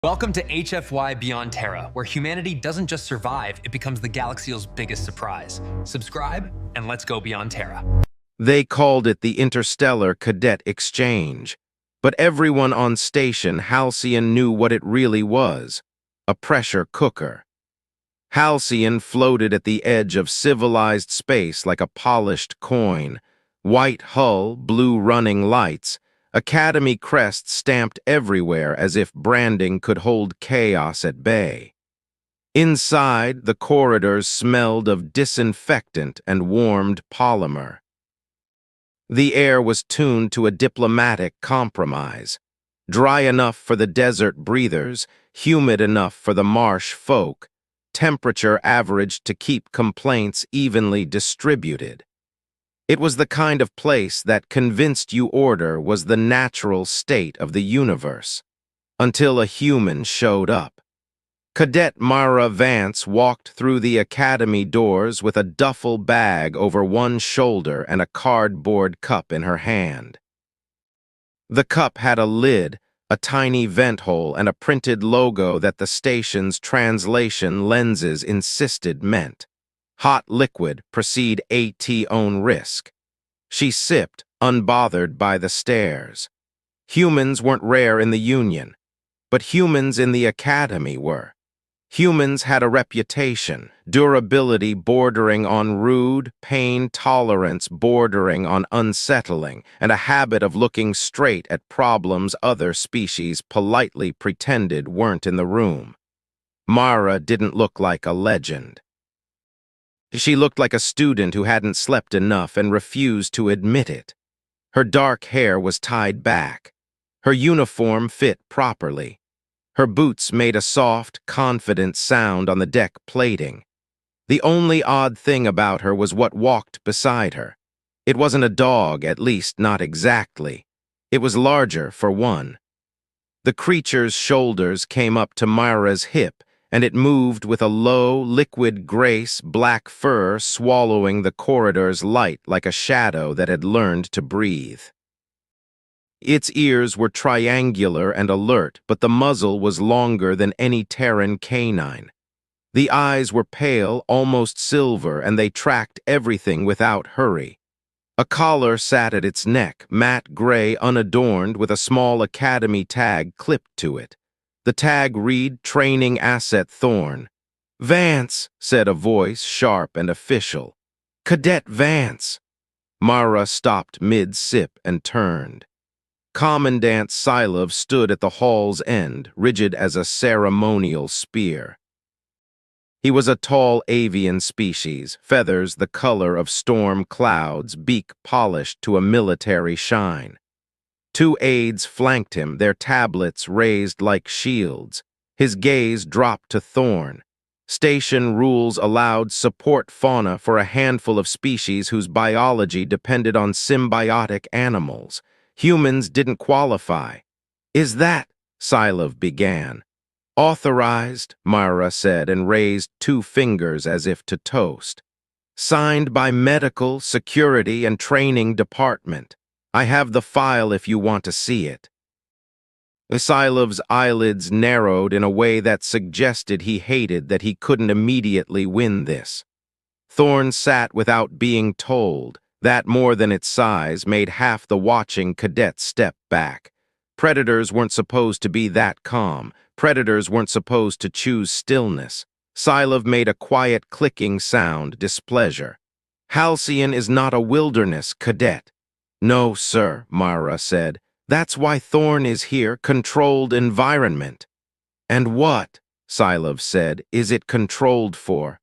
Welcome to HFY Beyond Terra, where humanity doesn't just survive, it becomes the galaxy's biggest surprise. Subscribe, and let's go beyond Terra. They called it the Interstellar Cadet Exchange, but everyone on station Halcyon knew what it really was, a pressure cooker. Halcyon floated at the edge of civilized space like a polished coin, white hull, blue running lights, Academy crests stamped everywhere as if branding could hold chaos at bay. Inside, the corridors smelled of disinfectant and warmed polymer. The air was tuned to a diplomatic compromise, dry enough for the desert breathers, humid enough for the marsh folk, temperature averaged to keep complaints evenly distributed. It was the kind of place that convinced you order was the natural state of the universe, until a human showed up. Cadet Mara Vance walked through the academy doors with a duffel bag over one shoulder and a cardboard cup in her hand. The cup had a lid, a tiny vent hole, and a printed logo that the station's translation lenses insisted meant hot liquid, proceed at own risk. She sipped, unbothered by the stares. Humans weren't rare in the Union, but humans in the Academy were. Humans had a reputation, durability bordering on rude, pain tolerance bordering on unsettling, and a habit of looking straight at problems other species politely pretended weren't in the room. Mara didn't look like a legend. She looked like a student who hadn't slept enough and refused to admit it. Her dark hair was tied back. Her uniform fit properly. Her boots made a soft, confident sound on the deck plating. The only odd thing about her was what walked beside her. It wasn't a dog, at least not exactly. It was larger, for one. The creature's shoulders came up to Myra's hip, and it moved with a low, liquid grace, black fur swallowing the corridor's light like a shadow that had learned to breathe. Its ears were triangular and alert, but the muzzle was longer than any Terran canine. The eyes were pale, almost silver, and they tracked everything without hurry. A collar sat at its neck, matte gray, unadorned, with a small Academy tag clipped to it. The tag read, Training Asset Thorn. "Vance," said a voice, sharp and official. "Cadet Vance." Mara stopped mid-sip and turned. Commandant Silov stood at the hall's end, rigid as a ceremonial spear. He was a tall avian species, feathers the color of storm clouds, beak polished to a military shine. Two aides flanked him, their tablets raised like shields. His gaze dropped to Thorn. Station rules allowed support fauna for a handful of species whose biology depended on symbiotic animals. Humans didn't qualify. "Is that?" Silov began. "Authorized," Myra said, and raised two fingers as if to toast. "Signed by Medical, Security, and Training Department. I have the file if you want to see it." Silov's eyelids narrowed in a way that suggested he hated that he couldn't immediately win this. Thorn sat without being told. That, more than its size, made half the watching cadet step back. Predators weren't supposed to be that calm. Predators weren't supposed to choose stillness. Silov made a quiet clicking sound, displeasure. "Halcyon is not a wilderness cadet." "No, sir," Mara said. "That's why Thorn is here, controlled environment." "And what," Silov said, "is it controlled for?"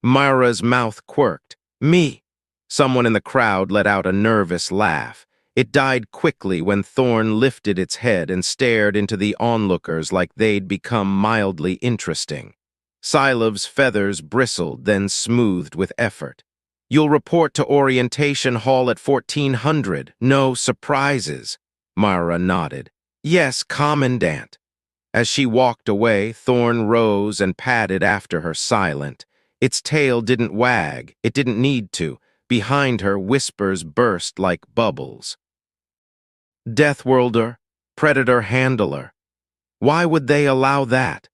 Mara's mouth quirked. "Me." Someone in the crowd let out a nervous laugh. It died quickly when Thorn lifted its head and stared into the onlookers like they'd become mildly interesting. Silov's feathers bristled, then smoothed with effort. "You'll report to orientation hall at 1400. No surprises." Mara nodded. "Yes, Commandant." As she walked away, Thorn rose and padded after her, silent. Its tail didn't wag. It didn't need to. Behind her, whispers burst like bubbles. "Deathworlder, Predator Handler." Why would they allow that?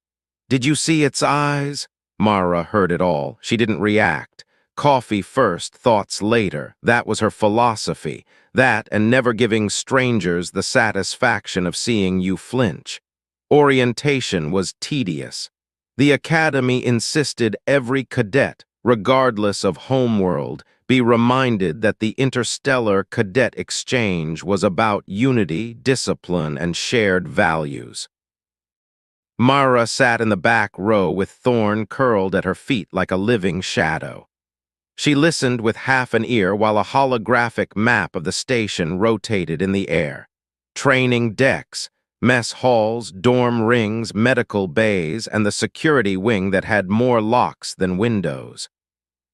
Did you see its eyes? Mara heard it all. She didn't react. Coffee first, thoughts later. That was her philosophy. That and never giving strangers the satisfaction of seeing you flinch. Orientation was tedious. The academy insisted every cadet, regardless of homeworld, be reminded that the interstellar cadet exchange was about unity, discipline, and shared values. Mara sat in the back row with Thorn curled at her feet like a living shadow. She listened with half an ear while a holographic map of the station rotated in the air. Training decks, mess halls, dorm rings, medical bays, and the security wing that had more locks than windows.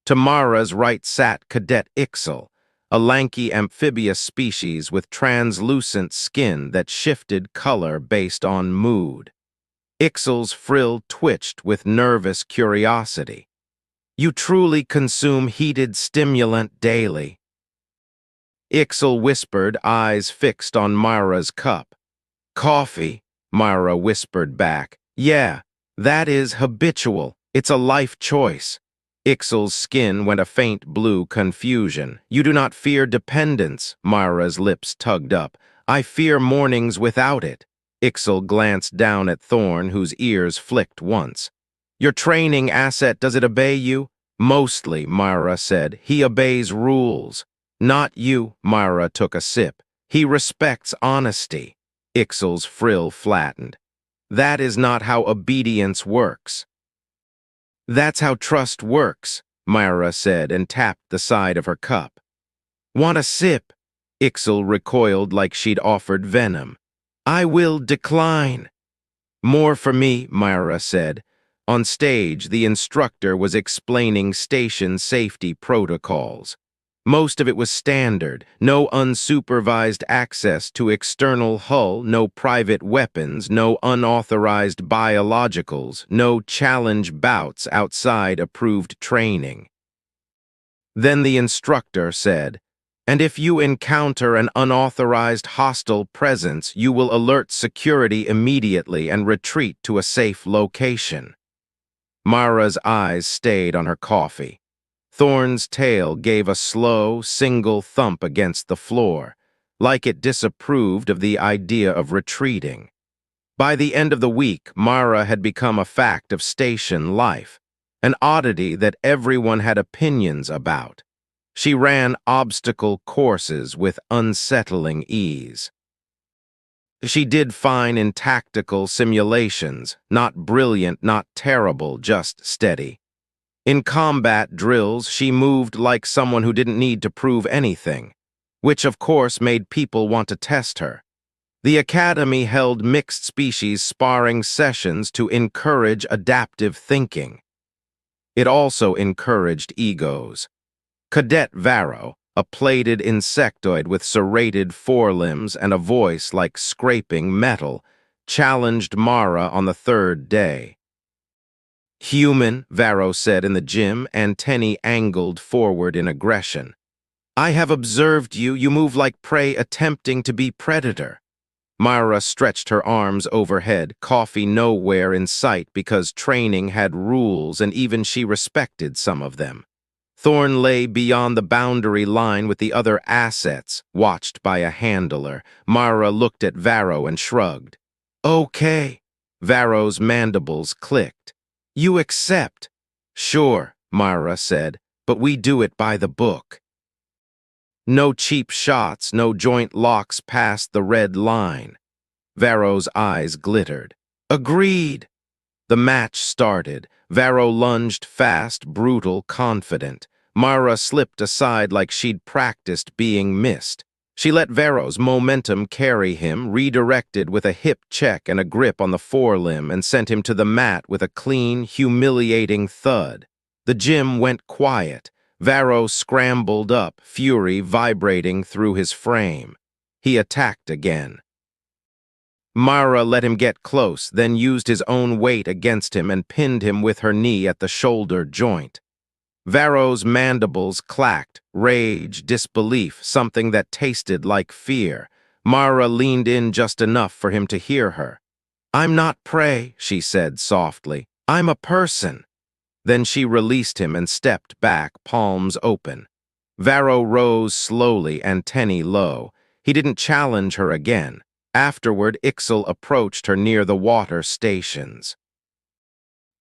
To Mara's right sat Cadet Ixel, a lanky amphibious species with translucent skin that shifted color based on mood. Ixel's frill twitched with nervous curiosity. You truly consume heated stimulant daily. Ixel whispered, eyes fixed on Mara's cup. Coffee, Mara whispered back. Yeah, that is habitual. It's a life choice. Ixel's skin went a faint blue confusion. You do not fear dependence, Mara's lips tugged up. I fear mornings without it. Ixel glanced down at Thorn, whose ears flicked once. Your training asset, does it obey you? Mostly, Mara said. He obeys rules. Not you, Mara took a sip. He respects honesty. Ixel's frill flattened. That is not how obedience works. That's how trust works, Myra said and tapped the side of her cup. Want a sip? Ixel recoiled like she'd offered venom. I will decline. More for me, Myra said. On stage, the instructor was explaining station safety protocols. Most of it was standard, no unsupervised access to external hull, no private weapons, no unauthorized biologicals, no challenge bouts outside approved training. Then the instructor said, and if you encounter an unauthorized hostile presence, you will alert security immediately and retreat to a safe location. Mara's eyes stayed on her coffee. Thorn's tail gave a slow, single thump against the floor, like it disapproved of the idea of retreating. By the end of the week, Mara had become a fact of station life, an oddity that everyone had opinions about. She ran obstacle courses with unsettling ease. She did fine in tactical simulations, not brilliant, not terrible, just steady. In combat drills, she moved like someone who didn't need to prove anything, which of course made people want to test her. The Academy held mixed species sparring sessions to encourage adaptive thinking. It also encouraged egos. Cadet Varro, a plated insectoid with serrated forelimbs and a voice like scraping metal, challenged Mara on the third day. Human, Varro said in the gym, antennae angled forward in aggression. I have observed you. You move like prey attempting to be predator. Mara stretched her arms overhead, coffee nowhere in sight because training had rules and even she respected some of them. Thorn lay beyond the boundary line with the other assets, watched by a handler. Mara looked at Varro and shrugged. Okay. Varro's mandibles clicked. You accept. Sure, Mara said, but we do it by the book. No cheap shots, no joint locks past the red line. Varro's eyes glittered. Agreed. The match started. Varro lunged fast, brutal, confident. Mara slipped aside like she'd practiced being missed. She let Varro's momentum carry him, redirected with a hip check and a grip on the forelimb, and sent him to the mat with a clean, humiliating thud. The gym went quiet. Varro scrambled up, fury vibrating through his frame. He attacked again. Mara let him get close, then used his own weight against him and pinned him with her knee at the shoulder joint. Varro's mandibles clacked, rage, disbelief, something that tasted like fear. Mara leaned in just enough for him to hear her. I'm not prey, she said softly. I'm a person. Then she released him and stepped back, palms open. Varro rose slowly, antennae low. He didn't challenge her again. Afterward, Ixal approached her near the water stations.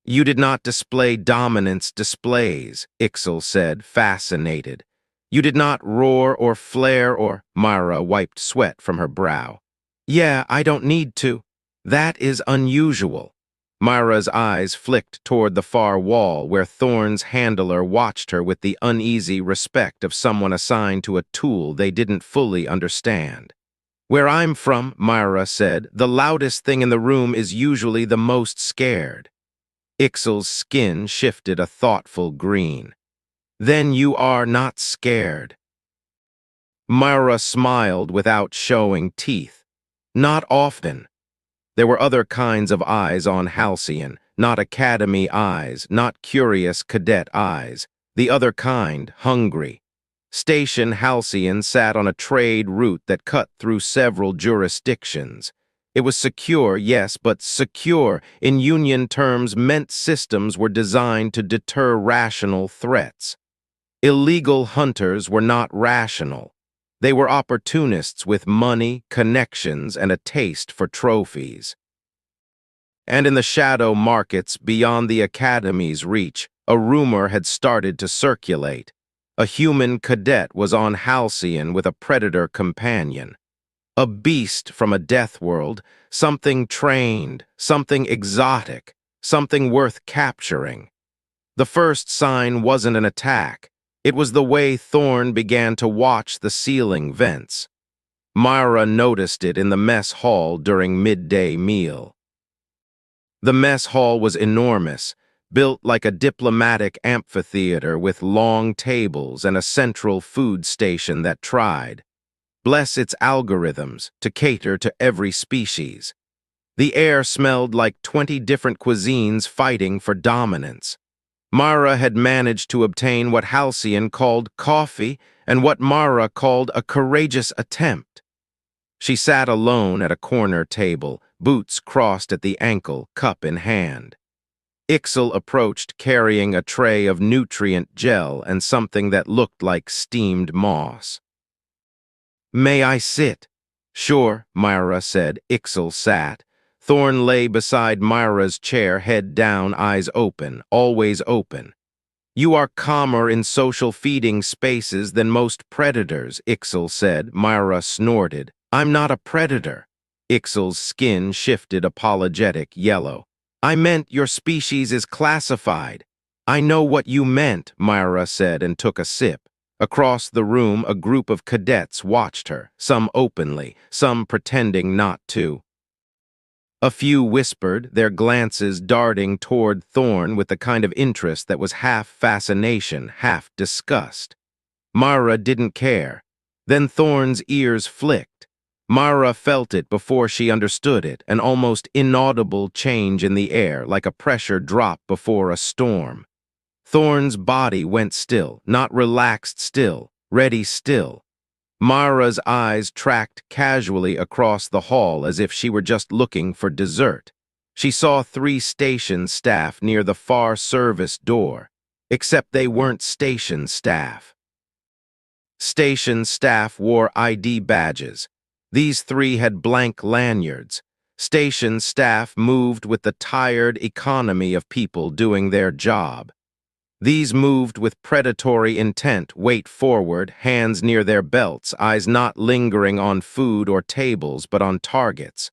You did not display dominance displays, Ixal said, fascinated. You did not roar or flare or— Myra wiped sweat from her brow. Yeah, I don't need to. That is unusual. Myra's eyes flicked toward the far wall where Thorne's handler watched her with the uneasy respect of someone assigned to a tool they didn't fully understand. Where I'm from, Myra said, the loudest thing in the room is usually the most scared. Ixal's skin shifted a thoughtful green. Then you are not scared. Myra smiled without showing teeth. Not often. There were other kinds of eyes on Halcyon, not academy eyes, not curious cadet eyes. The other kind, hungry. Station Halcyon sat on a trade route that cut through several jurisdictions. It was secure, yes, but secure, in Union terms, meant systems were designed to deter rational threats. Illegal hunters were not rational. They were opportunists with money, connections, and a taste for trophies. And in the shadow markets beyond the Academy's reach, a rumor had started to circulate. A human cadet was on Halcyon with a predator companion. A beast from a death world, something trained, something exotic, something worth capturing. The first sign wasn't an attack. It was the way Thorne began to watch the ceiling vents. Myra noticed it in the mess hall during midday meal. The mess hall was enormous, built like a diplomatic amphitheater with long tables and a central food station that tried, bless its algorithms, to cater to every species. The air smelled like 20 different cuisines fighting for dominance. Mara had managed to obtain what Halcyon called coffee and what Mara called a courageous attempt. She sat alone at a corner table, boots crossed at the ankle, cup in hand. Ixal approached carrying a tray of nutrient gel and something that looked like steamed moss. May I sit? Sure, Myra said. Ixal sat. Thorne lay beside Myra's chair, head down, eyes open, always open. You are calmer in social feeding spaces than most predators, Ixal said. Myra snorted. I'm not a predator. Ixal's skin shifted apologetic yellow. I meant your species is classified. I know what you meant, Myra said and took a sip. Across the room, a group of cadets watched her, some openly, some pretending not to. A few whispered, their glances darting toward Thorne with the kind of interest that was half fascination, half disgust. Mara didn't care. Then Thorne's ears flicked. Mara felt it before she understood it, an almost inaudible change in the air, like a pressure drop before a storm. Thorne's body went still, not relaxed still, ready still. Mara's eyes tracked casually across the hall as if she were just looking for dessert. She saw 3 station staff near the far service door, except they weren't station staff. Station staff wore ID badges. These 3 had blank lanyards. Station staff moved with the tired economy of people doing their job. These moved with predatory intent, weight forward, hands near their belts, eyes not lingering on food or tables but on targets.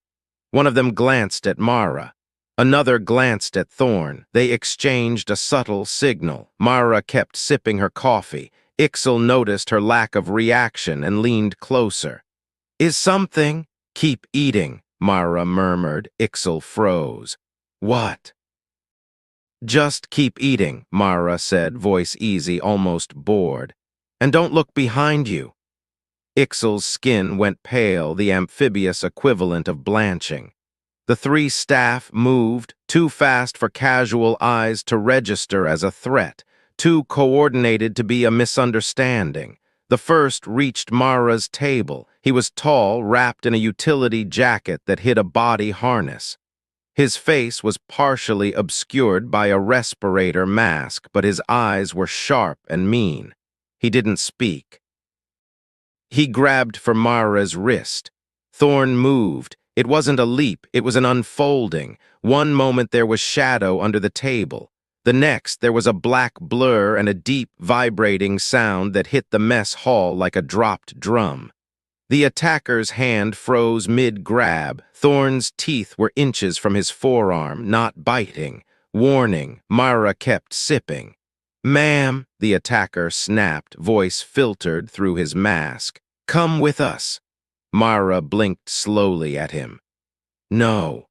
One of them glanced at Mara. Another glanced at Thorne. They exchanged a subtle signal. Mara kept sipping her coffee. Ixal noticed her lack of reaction and leaned closer. Is something? Keep eating, Mara murmured. Ixal froze. What? Just keep eating, Mara said, voice easy, almost bored. And don't look behind you. Ixal's skin went pale, the amphibious equivalent of blanching. The 3 staff moved, too fast for casual eyes to register as a threat, too coordinated to be a misunderstanding. The first reached Mara's table. He was tall, wrapped in a utility jacket that hid a body harness. His face was partially obscured by a respirator mask, but his eyes were sharp and mean. He didn't speak. He grabbed for Mara's wrist. Thorn moved. It wasn't a leap, it was an unfolding. One moment there was shadow under the table. The next, there was a black blur and a deep, vibrating sound that hit the mess hall like a dropped drum. The attacker's hand froze mid-grab. Thorn's teeth were inches from his forearm, not biting. Warning, Mara kept sipping. "Ma'am," the attacker snapped, voice filtered through his mask. "Come with us." Mara blinked slowly at him. "No."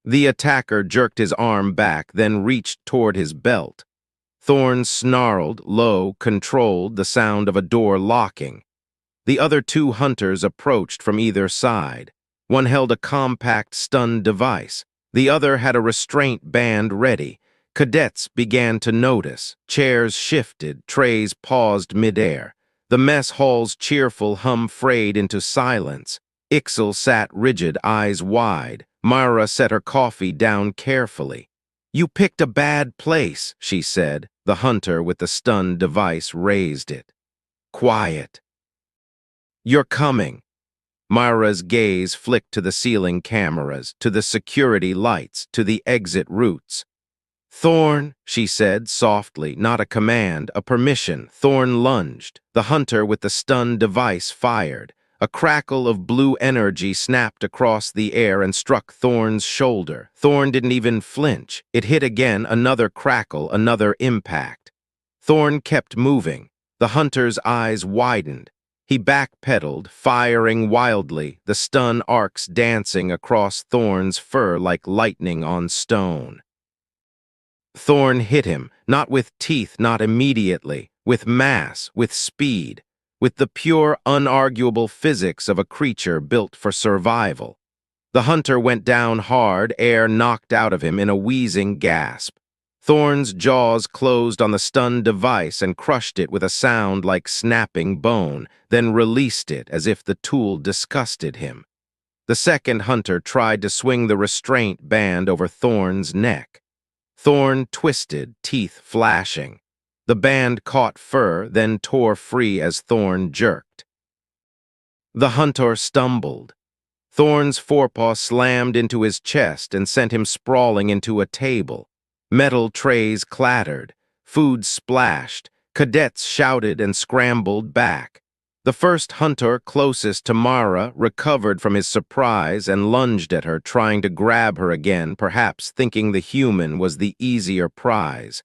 The attacker jerked his arm back, then reached toward his belt. Thorn snarled, low, controlled, the sound of a door locking. The other two hunters approached from either side. One held a compact stun device. The other had a restraint band ready. Cadets began to notice. Chairs shifted, trays paused midair. The mess hall's cheerful hum frayed into silence. Ixel sat rigid, eyes wide. Mara set her coffee down carefully. "You picked a bad place," she said. The hunter with the stun device raised it. "Quiet." "You're coming." Mara's gaze flicked to the ceiling cameras, to the security lights, to the exit routes. "Thorn," she said softly, not a command, a permission. Thorn lunged. The hunter with the stun device fired. A crackle of blue energy snapped across the air and struck Thorn's shoulder. Thorn didn't even flinch. It hit again, another crackle, another impact. Thorn kept moving. The hunter's eyes widened. He backpedaled, firing wildly, the stun arcs dancing across Thorn's fur like lightning on stone. Thorn hit him, not with teeth, not immediately, with mass, with speed, with the pure, unarguable physics of a creature built for survival. The hunter went down hard, air knocked out of him in a wheezing gasp. Thorn's jaws closed on the stun device and crushed it with a sound like snapping bone, then released it as if the tool disgusted him. The second hunter tried to swing the restraint band over Thorn's neck. Thorn twisted, teeth flashing. The band caught fur, then tore free as Thorn jerked. The hunter stumbled. Thorn's forepaw slammed into his chest and sent him sprawling into a table. Metal trays clattered. Food splashed. Cadets shouted and scrambled back. The first hunter closest to Mara recovered from his surprise and lunged at her, trying to grab her again, perhaps thinking the human was the easier prize.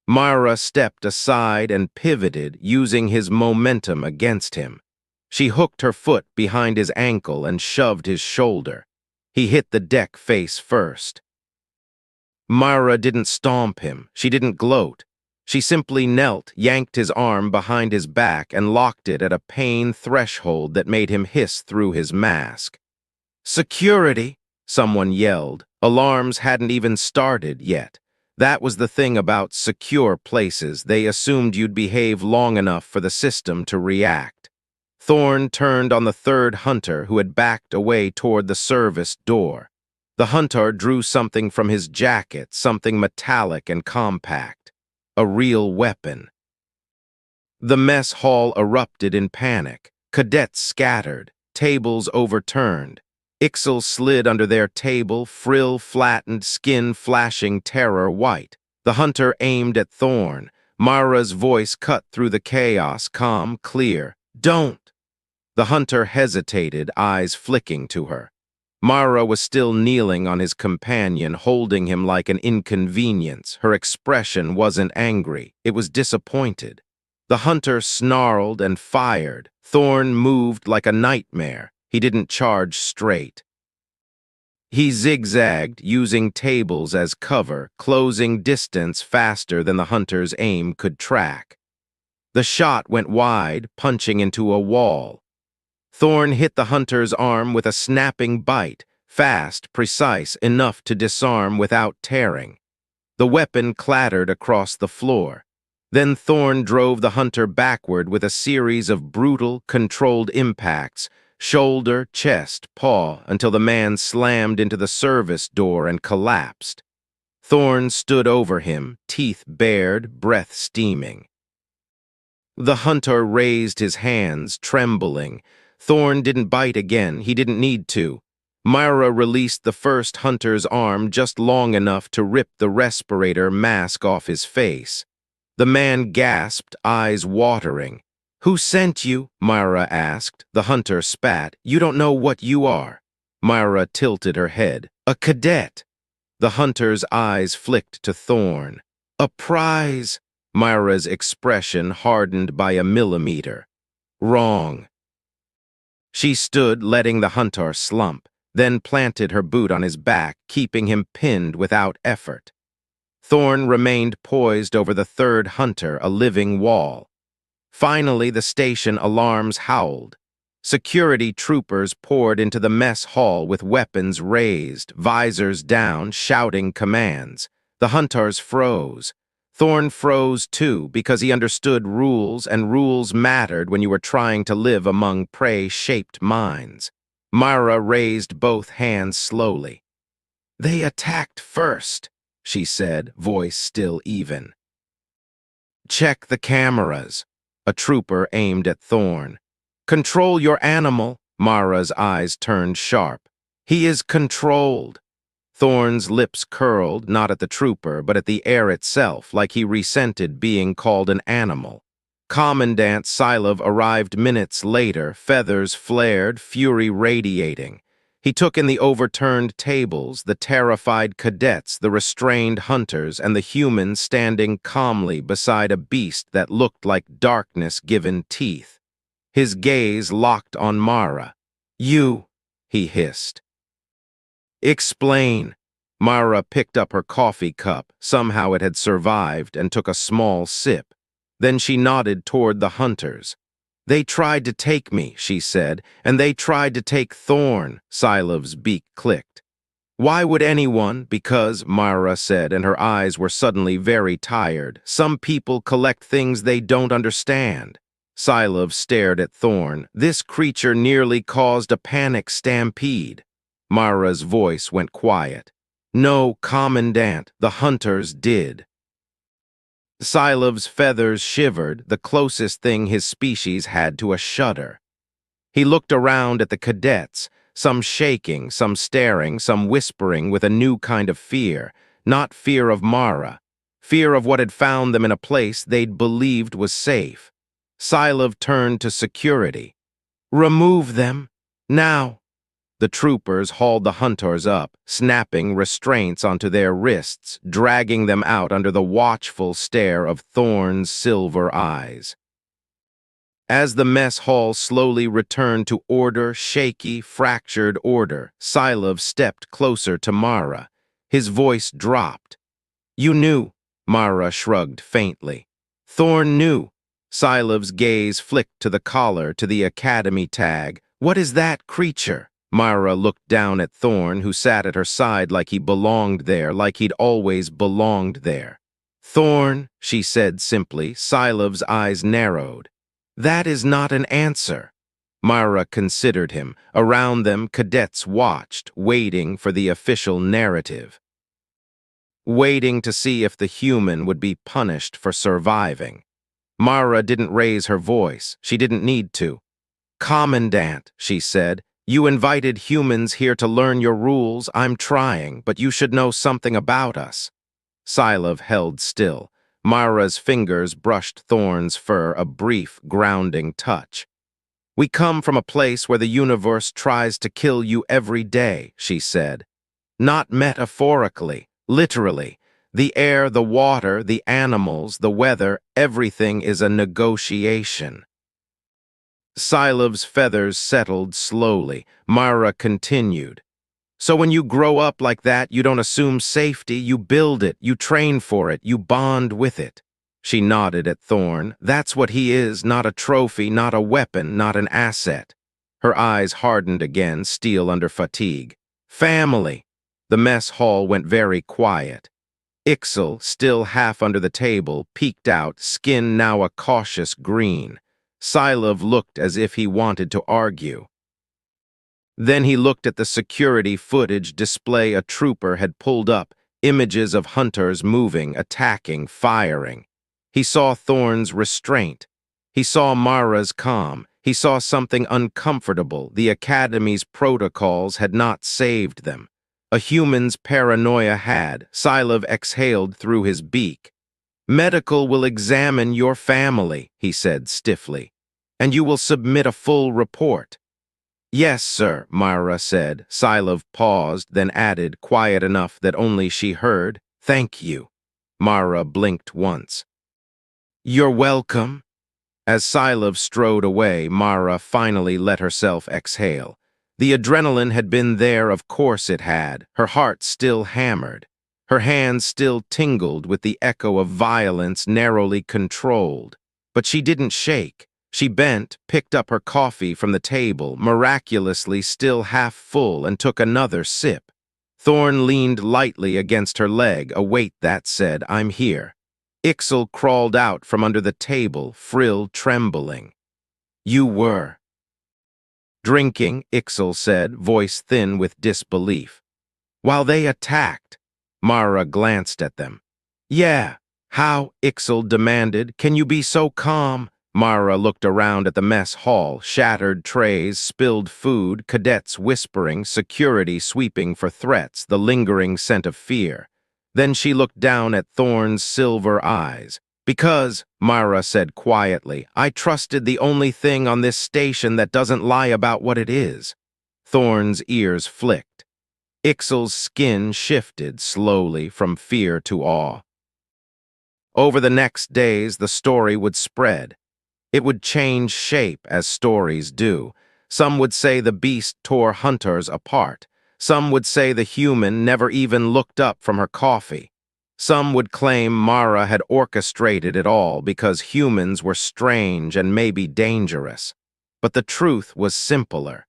Mara stepped aside and pivoted, using his momentum against him. She hooked her foot behind his ankle and shoved his shoulder. He hit the deck face first. Mara didn't stomp him. She didn't gloat. She simply knelt, yanked his arm behind his back, and locked it at a pain threshold that made him hiss through his mask. "Security!" someone yelled. Alarms hadn't even started yet. That was the thing about secure places. They assumed you'd behave long enough for the system to react. Thorn turned on the third hunter who had backed away toward the service door. The hunter drew something from his jacket, something metallic and compact. A real weapon. The mess hall erupted in panic. Cadets scattered, tables overturned. Ixel slid under their table, frill flattened, skin flashing terror white. The hunter aimed at Thorn. Mara's voice cut through the chaos, calm, clear. "Don't!" The hunter hesitated, eyes flicking to her. Mara was still kneeling on his companion, holding him like an inconvenience. Her expression wasn't angry, it was disappointed. The hunter snarled and fired. Thorn moved like a nightmare. He didn't charge straight. He zigzagged, using tables as cover, closing distance faster than the hunter's aim could track. The shot went wide, punching into a wall. Thorn hit the hunter's arm with a snapping bite, fast, precise, enough to disarm without tearing. The weapon clattered across the floor. Then Thorn drove the hunter backward with a series of brutal, controlled impacts, shoulder, chest, paw, until the man slammed into the service door and collapsed. Thorn stood over him, teeth bared, breath steaming. The hunter raised his hands, trembling. Thorn didn't bite again. He didn't need to. Myra released the first hunter's arm just long enough to rip the respirator mask off his face. The man gasped, eyes watering. "Who sent you?" Myra asked. The hunter spat. "You don't know what you are." Myra tilted her head. "A cadet." The hunter's eyes flicked to Thorn. "A prize." Myra's expression hardened by a millimeter. "Wrong." She stood, letting the hunter slump, then planted her boot on his back, keeping him pinned without effort. Thorn remained poised over the third hunter, a living wall. Finally, the station alarms howled. Security troopers poured into the mess hall with weapons raised, visors down, shouting commands. The hunters froze. Thorn froze too, because he understood rules, and rules mattered when you were trying to live among prey-shaped minds. Myra raised both hands slowly. "They attacked first," she said, voice still even. "Check the cameras." A trooper aimed at Thorn. "Control your animal." Mara's eyes turned sharp. "He is controlled." Thorn's lips curled, not at the trooper, but at the air itself, like he resented being called an animal. Commandant Silov arrived minutes later, feathers flared, fury radiating. He took in the overturned tables, the terrified cadets, the restrained hunters, and the humans standing calmly beside a beast that looked like darkness given teeth. His gaze locked on Mara. "You," he hissed. "Explain." Mara picked up her coffee cup. Somehow it had survived, and took a small sip. Then she nodded toward the hunters. "They tried to take me," she said, "and they tried to take Thorn." Silov's beak clicked. "Why would anyone?" "Because," Mara said, and her eyes were suddenly very tired. "Some people collect things they don't understand." Silov stared at Thorn. "This creature nearly caused a panic stampede." Mara's voice went quiet. "No, Commandant, the hunters did." Silov's feathers shivered, the closest thing his species had to a shudder. He looked around at the cadets, some shaking, some staring, some whispering with a new kind of fear, not fear of Mara, fear of what had found them in a place they'd believed was safe. Silov turned to security. "Remove them, now." The troopers hauled the hunters up, snapping restraints onto their wrists, dragging them out under the watchful stare of Thorn's silver eyes. As the mess hall slowly returned to order, shaky, fractured order, Silov stepped closer to Mara. His voice dropped. "You knew," Mara shrugged faintly. "Thorn knew." Silov's gaze flicked to the collar, to the academy tag. "What is that creature?" Myra looked down at Thorn, who sat at her side like he belonged there, like he'd always belonged there. "Thorn," she said simply. Silov's eyes narrowed. "That is not an answer." Myra considered him. Around them, cadets watched, waiting for the official narrative. Waiting to see if the human would be punished for surviving. Myra didn't raise her voice. She didn't need to. "Commandant," she said, "you invited humans here to learn your rules. I'm trying, but you should know something about us." Silov held still. Myra's fingers brushed Thorn's fur, a brief, grounding touch. "We come from a place where the universe tries to kill you every day," she said. "Not metaphorically, literally. The air, the water, the animals, the weather, everything is a negotiation." Silov's feathers settled slowly. Myra continued. "So when you grow up like that, you don't assume safety, you build it, you train for it, you bond with it." She nodded at Thorn. "That's what he is, not a trophy, not a weapon, not an asset." Her eyes hardened again, steel under fatigue. "Family." The mess hall went very quiet. Ixel, still half under the table, peeked out, skin now a cautious green. Silov looked as if he wanted to argue. Then he looked at the security footage display a trooper had pulled up, images of hunters moving, attacking, firing. He saw Thorne's restraint. He saw Mara's calm. He saw something uncomfortable. The Academy's protocols had not saved them. A human's paranoia had. Sylov exhaled through his beak. "Medical will examine your family," he said stiffly, "and you will submit a full report." "Yes, sir," Mara said. Sylov paused, then added, quiet enough that only she heard, "Thank you." Mara blinked once. "You're welcome." As Sylov strode away, Mara finally let herself exhale. The adrenaline had been there, of course it had. Her heart still hammered. Her hands still tingled with the echo of violence narrowly controlled. But she didn't shake. She bent, picked up her coffee from the table, miraculously still half full, and took another sip. Thorne leaned lightly against her leg, a weight that said, "I'm here." Ixel crawled out from under the table, frill trembling. "You were." "Drinking," Ixel said, voice thin with disbelief. "While they attacked." Mara glanced at them. "Yeah." "How?" Ixel demanded. "Can you be so calm?" Mara looked around at the mess hall, shattered trays, spilled food, cadets whispering, security sweeping for threats, the lingering scent of fear. Then she looked down at Thorne's silver eyes. "Because," Mara said quietly, "I trusted the only thing on this station that doesn't lie about what it is." Thorne's ears flicked. Ixel's skin shifted slowly from fear to awe. Over the next days, the story would spread. It would change shape, as stories do. Some would say the beast tore hunters apart. Some would say the human never even looked up from her coffee. Some would claim Mara had orchestrated it all because humans were strange and maybe dangerous. But the truth was simpler.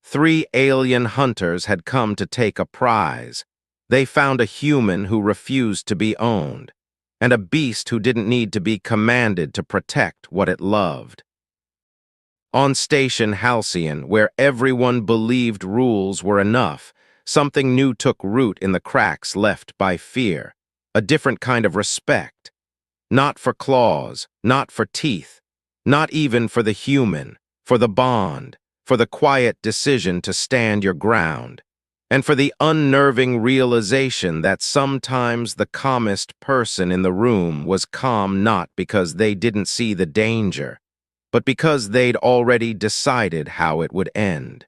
3 alien hunters had come to take a prize. They found a human who refused to be owned, and a beast who didn't need to be commanded to protect what it loved. On Station Halcyon, where everyone believed rules were enough, something new took root in the cracks left by fear. A different kind of respect. Not for claws, not for teeth, not even for the human, for the bond, for the quiet decision to stand your ground, and for the unnerving realization that sometimes the calmest person in the room was calm not because they didn't see the danger, but because they'd already decided how it would end.